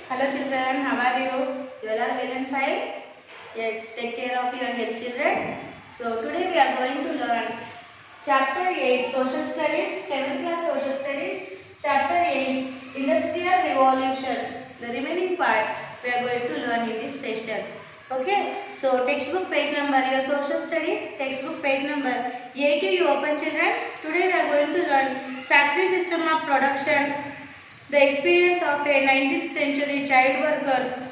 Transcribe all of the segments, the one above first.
Hello children, how are you? You all are well and fine? Yes, take care of your health children. So today we are going to learn Chapter 8 Social Studies, 7th class Social Studies, Chapter 8 Industrial Revolution. The remaining part we are going to learn in this session. Okay, so textbook page number, your social study, textbook page number 80 you open children. Today we are going to learn factory system of production, the experience of a 19th century child worker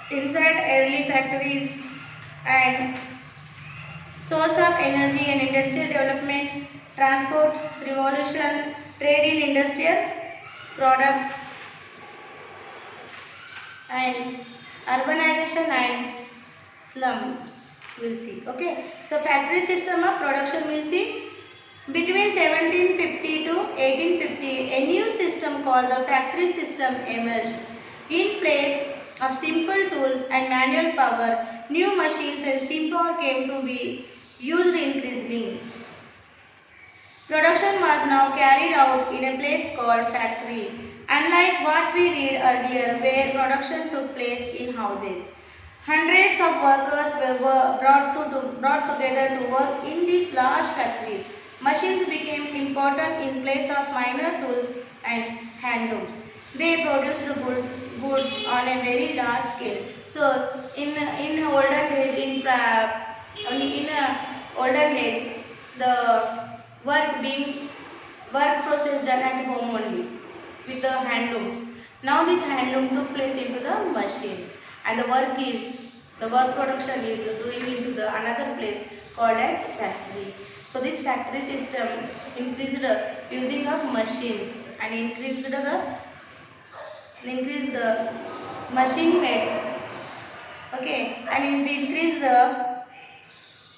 inside early factories, and source of energy and industrial development, transport revolution, trade in industrial products, and urbanization and slums. We'll see. Okay. So factory system of production we'll see. Between 1750 to 1850, a new system called the factory system emerged. In place of simple tools and manual power, new machines and steam power came to be used increasingly. Production was now carried out in a place called factory, unlike what we read earlier where production took place in houses. Hundreds of workers were brought together to work in these large factories. Machines became important in place of minor tools and handlooms. They produced goods on a very large scale. So, in olden days, olden days, the work process done at home only with the handlooms. Now this handloom took place into the machines, and the work production is doing into the another place called as factory. So this factory system increased the using of machines and increased the machine made. Okay, and it increased the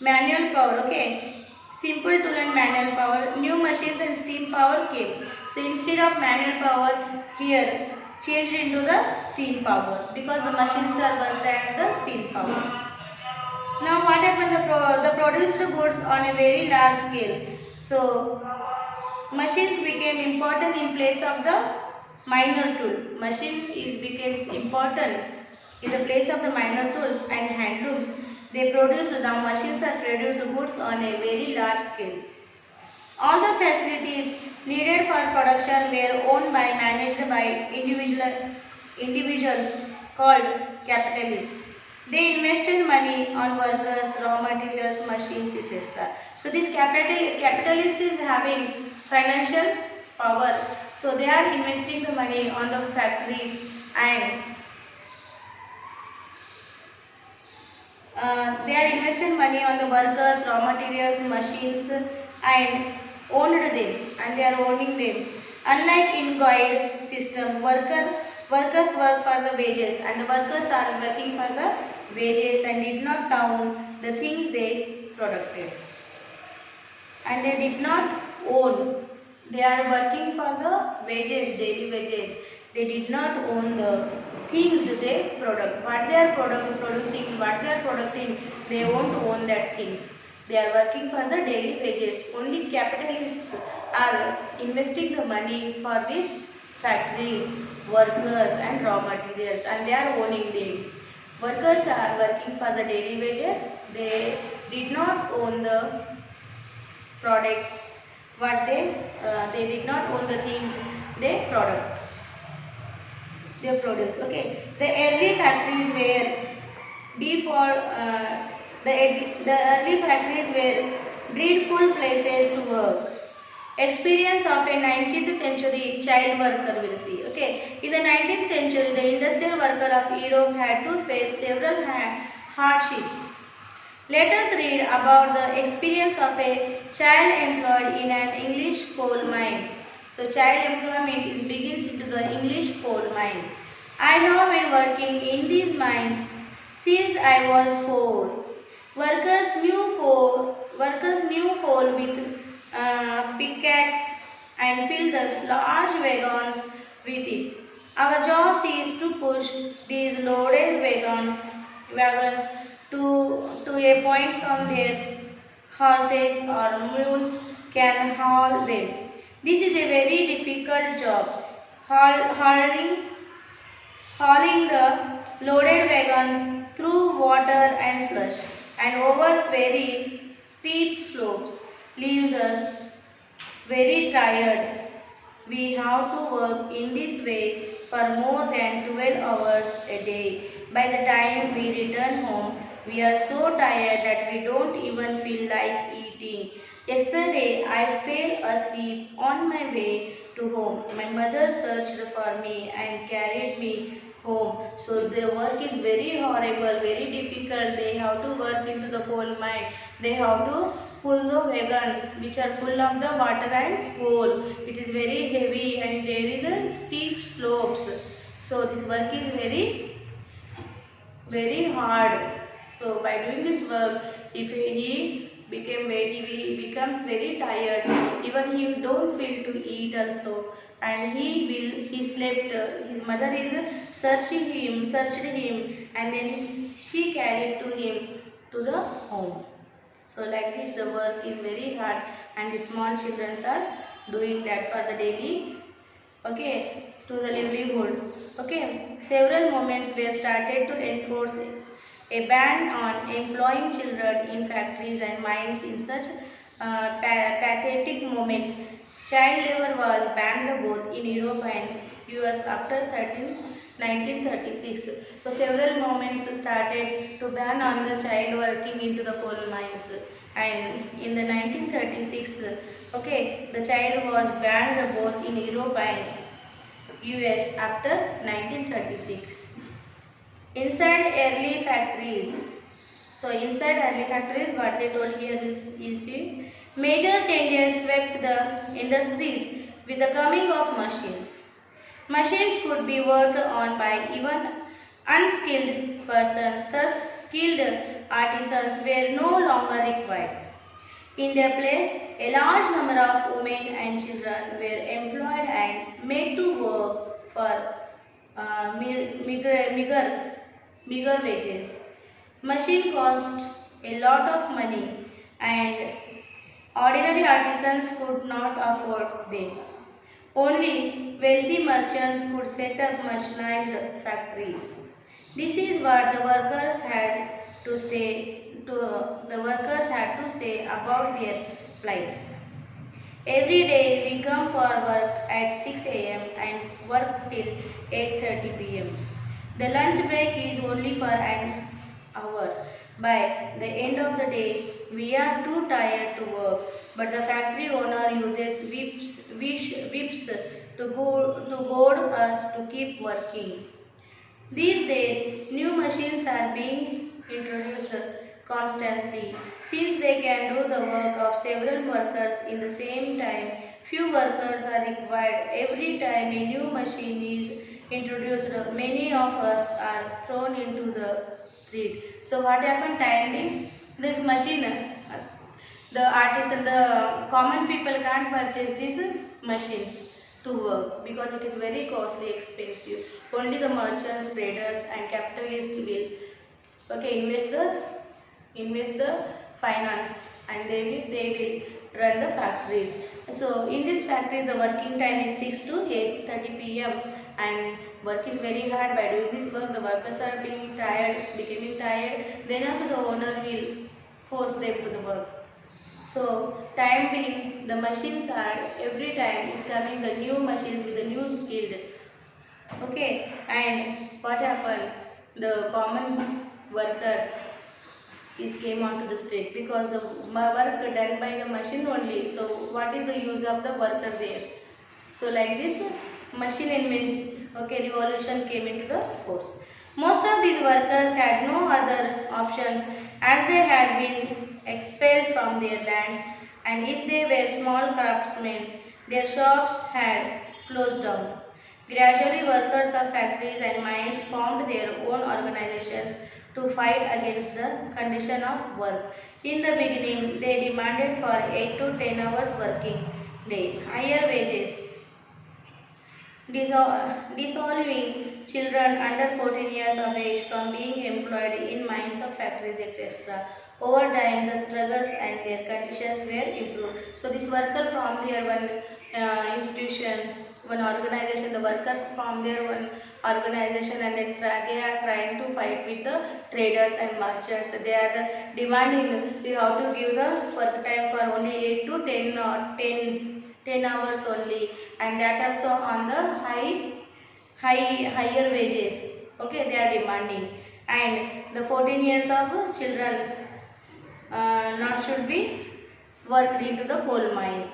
manual power. Okay, simple tool and manual power. New machines and steam power came. So instead of manual power, here changed into the steam power because the machines are worked at the steam power. Now what happened? The produced goods on a very large scale. So machines became important in place of the minor tool. Machine becomes important in the place of the minor tools and handlooms. Now machines are produced goods on a very large scale. All the facilities needed for production were owned by managed by individuals called capitalists. They invested money on workers, raw materials, machines, etc. So this capitalist is having financial power. So they are investing the money on the factories, and they are investing money on the workers, raw materials, machines, and owned them, and they are owning them. Unlike in guide system, workers work for the wages, and the workers are working for the wages and did not own the things they produced, and they did not own. They are working for the wages, daily wages. They did not own the things they product. What they are producing, what they are producing, they won't own that things. They are working for the daily wages. Only capitalists are investing the money for these factories, workers and raw materials, and they are owning them. Workers are working for the daily wages. They did not own the products. They did not own the things they produce. Okay, the early factories were the early factories were dreadful places to work. Experience of a 19th century child worker will see. Okay, in the 19th century, the industrial worker of Europe had to face several hardships. Let us read about the experience of a child employed in an English coal mine. So child employment begins into the English coal mine. I have been working in these mines since I was 4. Workers knew coal with pickaxe and filled the large wagons with it. Our job is to push these loaded wagons to a point from there horses or mules can haul them. This is a very difficult job. Hauling hauling the loaded wagons through water and slush and over very steep slopes leaves us very tired. We have to work in this way for more than 12 hours a day. By the time we return home, we are so tired that we don't even feel like eating. Yesterday, I fell asleep on my way to home. My mother searched for me and carried me home. So the work is very horrible, very difficult. They have to work into the coal mine. They have to pull the wagons which are full of the water and coal. It is very heavy and there is a steep slopes. So this work is very hard. So by doing this work, if he becomes very tired, even he don't feel to eat also, and he slept. His mother is searched him, and then she carried to him to the home. So like this the work is very hard and the small children are doing that for the daily, okay, to the livelihood. Okay, several movements were started to enforce a ban on employing children in factories and mines in such pathetic moments. Child labor was banned both in Europe and US after 1936. So several movements started to ban on the child working into the coal mines, and in the 1936, okay, the child was banned both in Europe and US after 1936. Inside early factories. So inside early factories, what they told here is major changes swept the industries with the coming of machines. Machines could be worked on by even unskilled persons, thus skilled artisans were no longer required. In their place, a large number of women and children were employed and made to work for meager wages. Machine cost a lot of money and ordinary artisans could not afford them. Only wealthy merchants could set up machinized factories. This is what the workers had to say about their plight. Every day we come for work at 6 a.m. and work till 8:30 p.m. The lunch break is only for an hour. By the end of the day, we are too tired to work, but the factory owner uses whips to goad us to keep working. These days, new machines are being introduced constantly. Since they can do the work of several workers in the same time, few workers are required. Every time a new machine is introduced, many of us are thrown into the street. So what happened timely? This machine, the artisan, the common people can't purchase these machines to work because it is very costly, expensive. Only the merchants, traders and capitalists will, okay, invest the finance, and they will run the factories. So in these factories the working time is 6 to 8:30 p.m. and work is very hard. By doing this work the workers are becoming tired, then also the owner will force them to the work. So time being, the machines are every time is coming the new machines with the new skilled. Okay, and what happened? The common worker is came onto the street because the work done by the machine only. So what is the use of the worker there? So like this machine invent, okay, revolution came into the force. Most of these workers had no other options as they had been expelled from their lands, and if they were small craftsmen, their shops had closed down. Gradually, workers of factories and mines formed their own organizations to fight against the condition of work. In the beginning, they demanded for 8 to 10 hours working day, higher wages, dissolving children under 14 years of age from being employed in mines of factories, etc. Over time, the struggles and their conditions were improved. So this worker from here one institution one organization, the workers form their one organization, and then they are trying to fight with the traders and merchants. They are demanding we have to give the work time for only 8 to 10 or 10 hours only, and that also on the higher wages. Okay, they are demanding, and the 14 years of children not should be worked into the coal mine.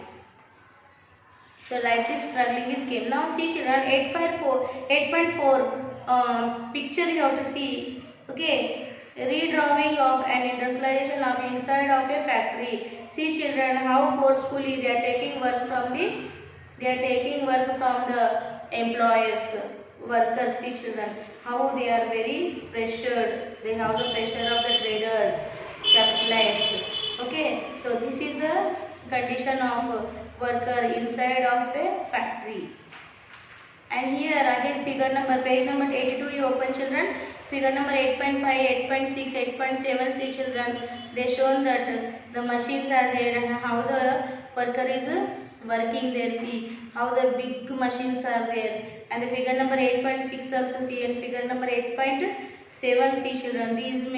So like this struggling is came. Now see children, 8.4 picture you have to see. Okay, redrawing of an industrialization of inside of a factory. See children, how forcefully they are taking work from the employers, workers. See children, how they are very pressured. They have the pressure of the traders, capitalized. Okay, so this is the condition of worker inside of a factory. And here again figure number, page number 82 you open children. Figure number 8.5, 8.6, 8.7, see children, they shown that the machines are there and how the worker is working there. See how the big machines are there. And the figure number 8.6 also see, and figure number 8.7 see children, these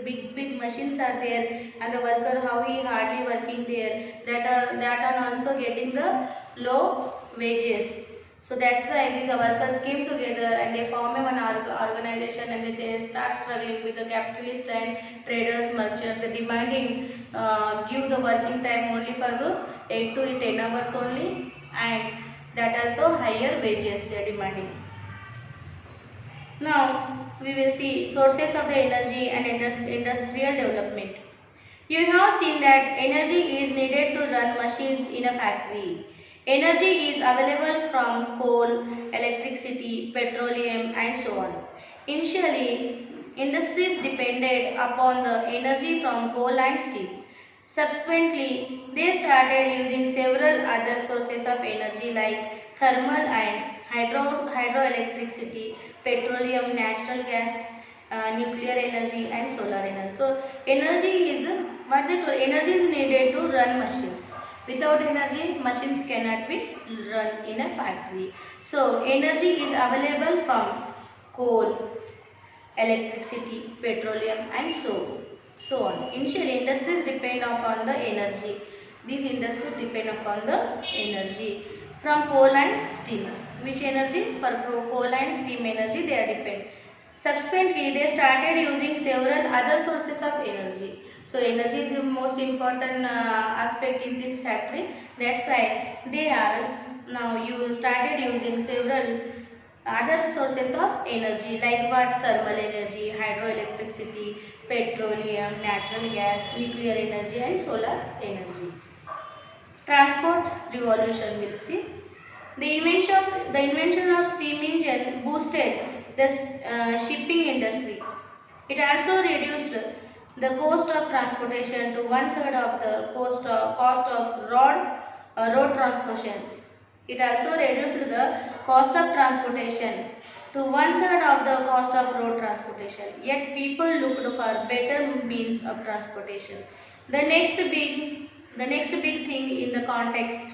big machines are there, and the worker how he hardly working there, that are also getting the low wages. So that's why these workers came together and they form one organization, and they start struggling with the capitalists and traders, merchants. They demanding give the working time only for the 8 to 10 hours only, and that also higher wages they are demanding. Now we will see sources of the energy and industrial development. You have seen that energy is needed to run machines in a factory. Energy is available from coal, electricity, petroleum and so on. Initially, industries depended upon the energy from coal and steel. Subsequently, they started using several other sources of energy like thermal and hydroelectricity, petroleum, natural gas, nuclear energy and solar energy. So, energy is needed to run machines. Without energy, machines cannot be run in a factory. So, energy is available from coal, electricity, petroleum and so on. Initially, industries depend upon the energy. These industries depend upon the energy from coal and steam. Which energy? For coal and steam energy they are depend. Subsequently, they started using several other sources of energy. So, energy is the most important aspect in this factory. That's why they are now started using several other sources of energy like what? Thermal energy, hydroelectricity, petroleum, natural gas, nuclear energy and solar energy. Transport revolution we'll see. The invention of steam engine boosted the shipping industry. It also reduced the cost of transportation to 1/3 of the cost of road transportation. It also reduced the cost of transportation to 1/3 of the cost of road transportation. Yet people looked for better means of transportation. The next big thing in the context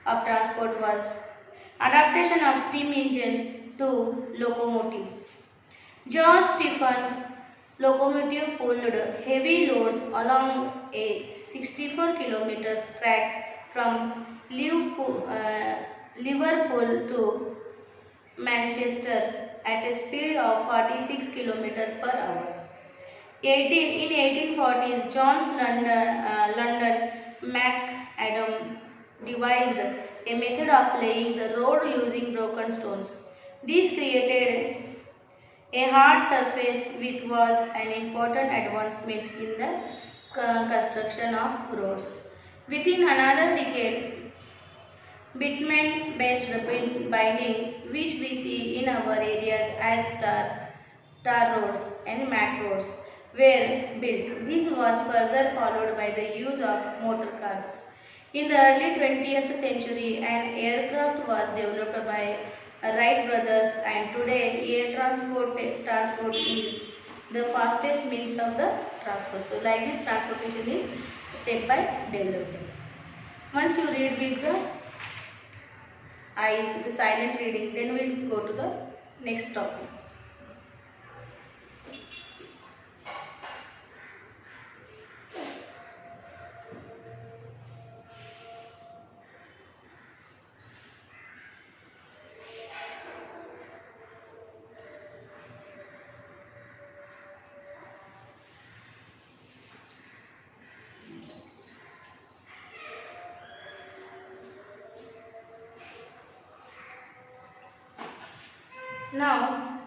of transport was adaptation of steam engine to locomotives. George Stephens locomotive pulled heavy loads along a 64 kilometers track from Liverpool to Manchester at a speed of 46 kilometers per hour. In 1840s, John's London MacAdam devised a method of laying the road using broken stones. This created a hard surface, which was an important advancement in the construction of roads. Within another decade, bitumen-based binding, which we see in our areas as tar roads and mat roads, were built. This was further followed by the use of motor cars. In the early 20th century, an aircraft was developed by Wright brothers, and today air transport is the fastest means of the transport. So, like this, transportation is step by development. Once you read with the eyes, the silent reading. Then we'll go to the next topic. Now,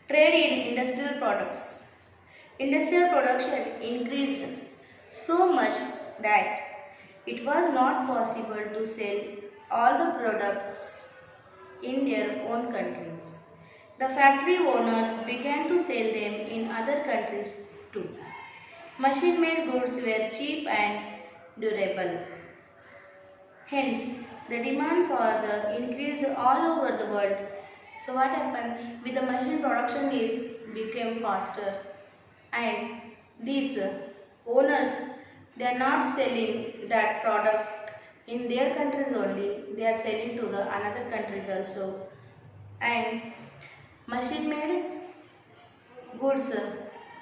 trade in industrial products. Industrial production increased so much that it was not possible to sell all the products in their own countries. The factory owners began to sell them in other countries too. Machine-made goods were cheap and durable. Hence, the demand for the increased all over the world. So what happened with the machine production is became faster, and these owners, they are not selling that product in their countries only, they are selling to the another countries also. And machine made goods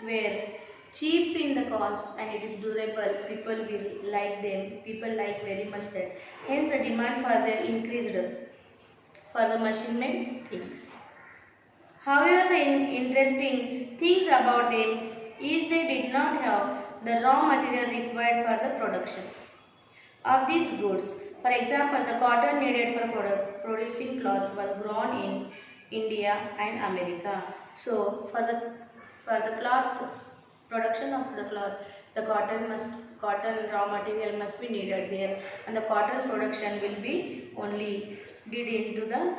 were cheap in the cost and it is durable. People will like them. People like very much that. Hence the demand for the increased for the machine made things. However, the interesting things about them is they did not have the raw material required for the production of these goods. For example, the cotton needed for producing cloth was grown in India and America. So, for the cloth production of the cloth, the cotton raw material must be needed there, and the cotton production will be only did into the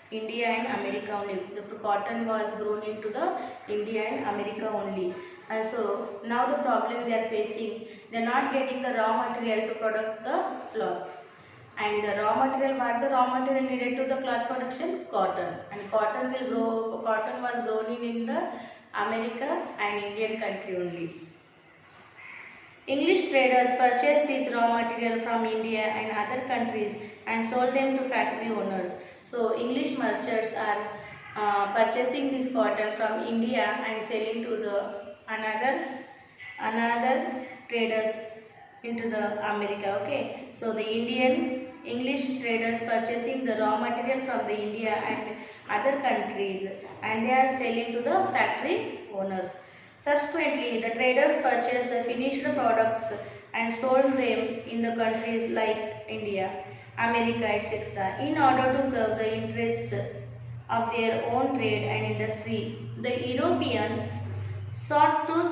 India and America only. The cotton was grown into the India and America only. And so now the problem they are facing, they are not getting the raw material to produce the cloth. And the raw material, what the raw material needed to the cloth production? Cotton. And cotton was grown in the America and Indian country only. English traders purchased this raw material from India and other countries and sold them to factory owners. So English merchants are purchasing this cotton from India and selling to the another traders into the America. Okay, so the English traders purchasing the raw material from the India and other countries and they are selling to the factory owners. Subsequently, the traders purchased the finished products and sold them in the countries like India, America, etc. In order to serve the interests of their own trade and industry, the Europeans sought to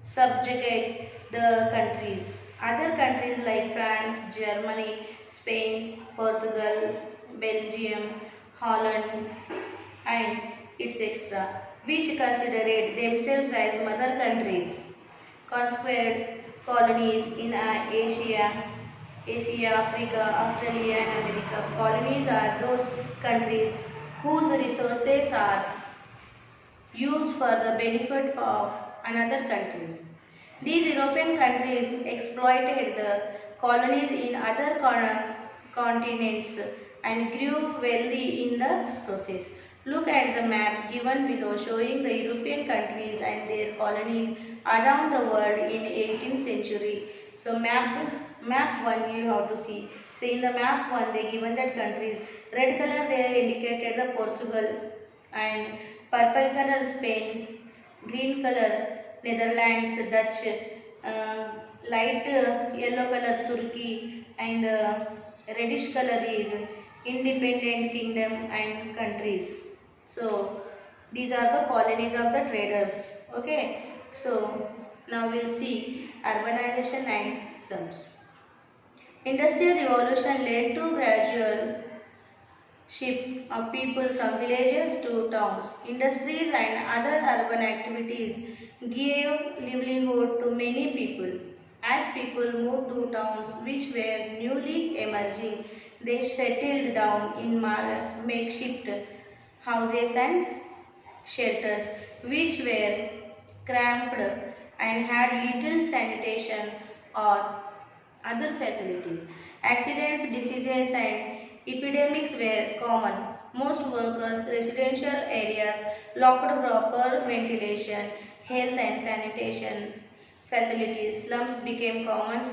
subjugate the countries. Other countries like France, Germany, Spain, Portugal, Belgium, Holland, and etc., which considered themselves as mother countries, conquered colonies in Asia, Africa, Australia, and America. Colonies are those countries whose resources are used for the benefit of another countries. These European countries exploited the colonies in other continents and grew wealthy in the process. Look at the map given below showing the European countries and their colonies around the world in 18th century. So map 1 you have to see. So in the map 1 they given that countries. Red color they indicated the Portugal and purple color Spain, green color Netherlands, Dutch, light yellow color Turkey and reddish color is independent kingdom and countries. So these are the colonies of the traders. Okay. So now we'll see urbanization and slums. Industrial revolution led to gradual shift of people from villages to towns. Industries and other urban activities gave livelihood to many people. As people moved to towns which were newly emerging, they settled down in makeshift houses and shelters which were cramped and had little sanitation or other facilities. Accidents, diseases and epidemics were common. Most workers, residential areas lacked proper ventilation, health and sanitation facilities. Slums became common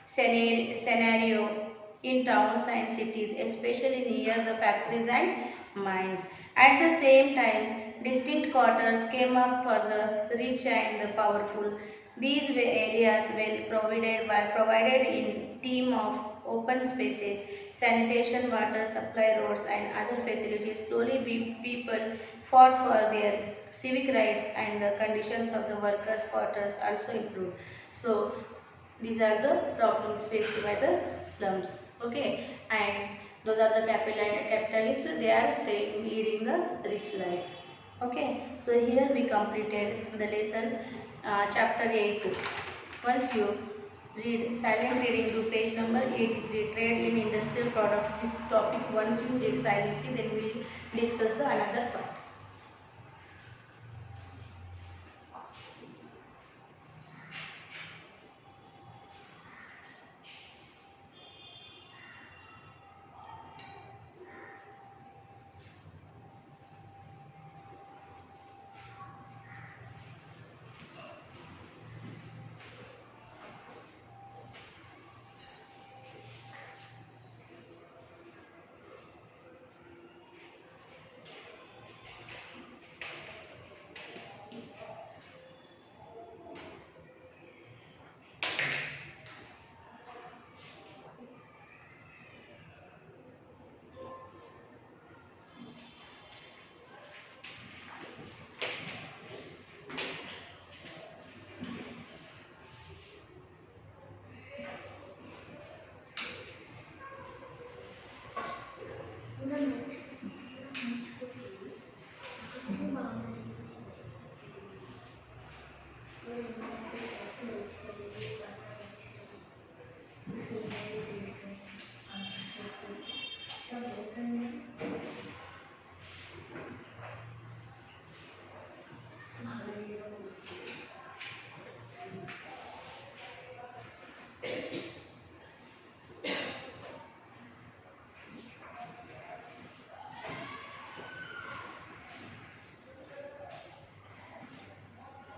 scenario in towns and cities, especially near the factories and mines. At the same time, distinct quarters came up for the rich and the powerful. These areas were provided in team of open spaces, sanitation, water supply, roads, and other facilities. Slowly, people fought for their civic rights, and the conditions of the workers' quarters also improved. So, these are the problems faced by the slums. Okay, and those are the capitalists. They are staying leading the rich life. Okay, so here we completed the lesson, chapter 8. Once you read silent reading to page number 83, trade in industrial products. This topic, once you read silently, then we will discuss the another part.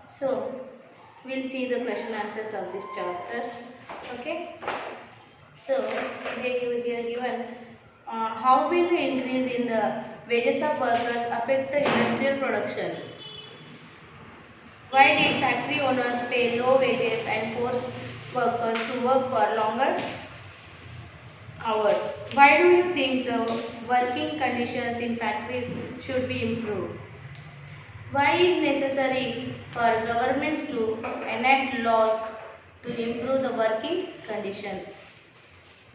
So, we'll see the question answers of this chapter. Okay. So, they here given how will the increase in the wages of workers affect the industrial production? Why did factory owners pay low wages and force workers to work for longer hours? Why do you think the working conditions in factories should be improved? Why is necessary for governments to enact laws to improve the working conditions?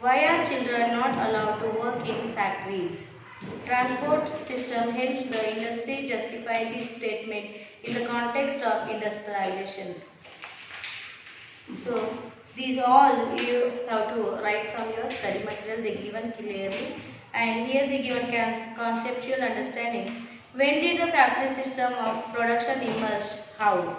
Why are children not allowed to work in factories? Transport system helps the industry justify this statement in the context of industrialization. So, these all you have to write from your study material, they given clearly, and here they given conceptual understanding. When did the factory system of production emerge? How?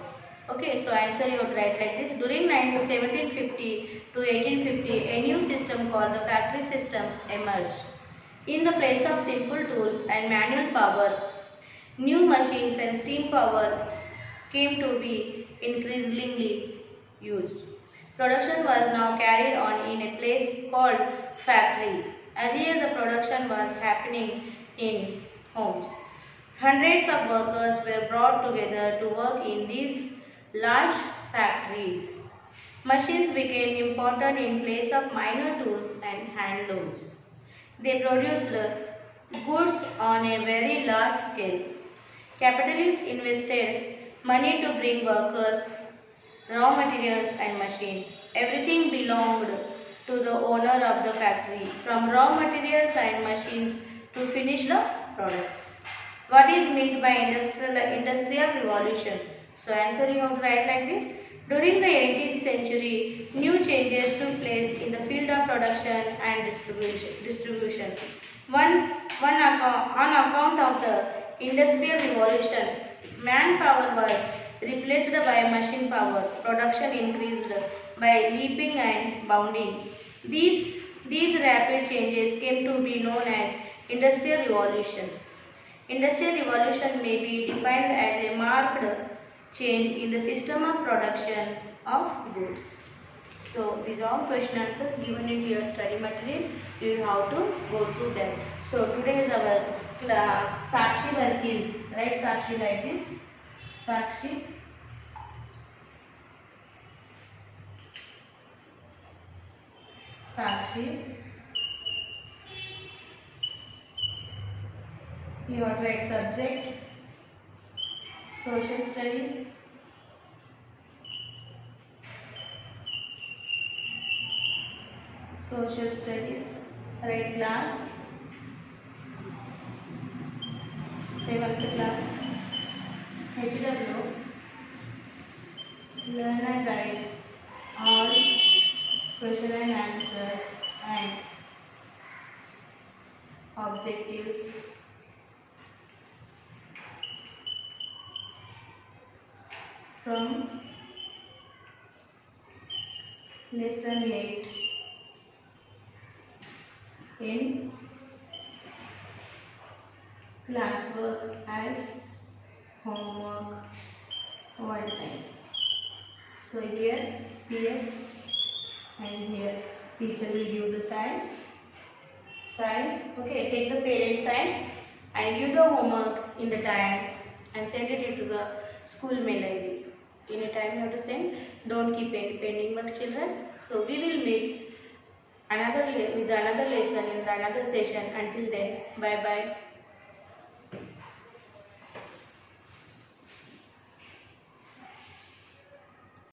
Okay, so answer you would write like this. During 1750 to 1850, a new system called the factory system emerged. In the place of simple tools and manual power, new machines and steam power came to be increasingly used. Production was now carried on in a place called factory. Earlier the production was happening in homes. Hundreds of workers were brought together to work in these large factories. Machines became important in place of minor tools and handlooms. They produced goods on a very large scale. Capitalists invested money to bring workers, raw materials and machines. Everything belonged to the owner of the factory, from raw materials and machines to finished products. What is meant by industrial revolution? So answer you have to write like this. During the 18th century, new changes took place in the field of production and distribution. On account of the industrial revolution, manpower was replaced by machine power. Production increased by leaping and bounding. These rapid changes came to be known as Industrial Revolution. Industrial Revolution may be defined as a marked change in the system of production of goods. So these are all question answers given into your study material. You will have to go through them. So today is our Sakshi work is, write Sakshi like this. Sakshi. Sakshi. You have to write subject. Social studies. Social studies. Write class. 7th class. HW. Learner guide. All question and answers and objectives. From lesson 8 in classwork as homework one time. So here PS and here teacher will give the sign. Okay, take the parent sign and give the homework in the time and send it to the school mail ID. In a time you have to send. Don't keep any pending works, children. So we will meet with another lesson in another session. Until then, bye bye.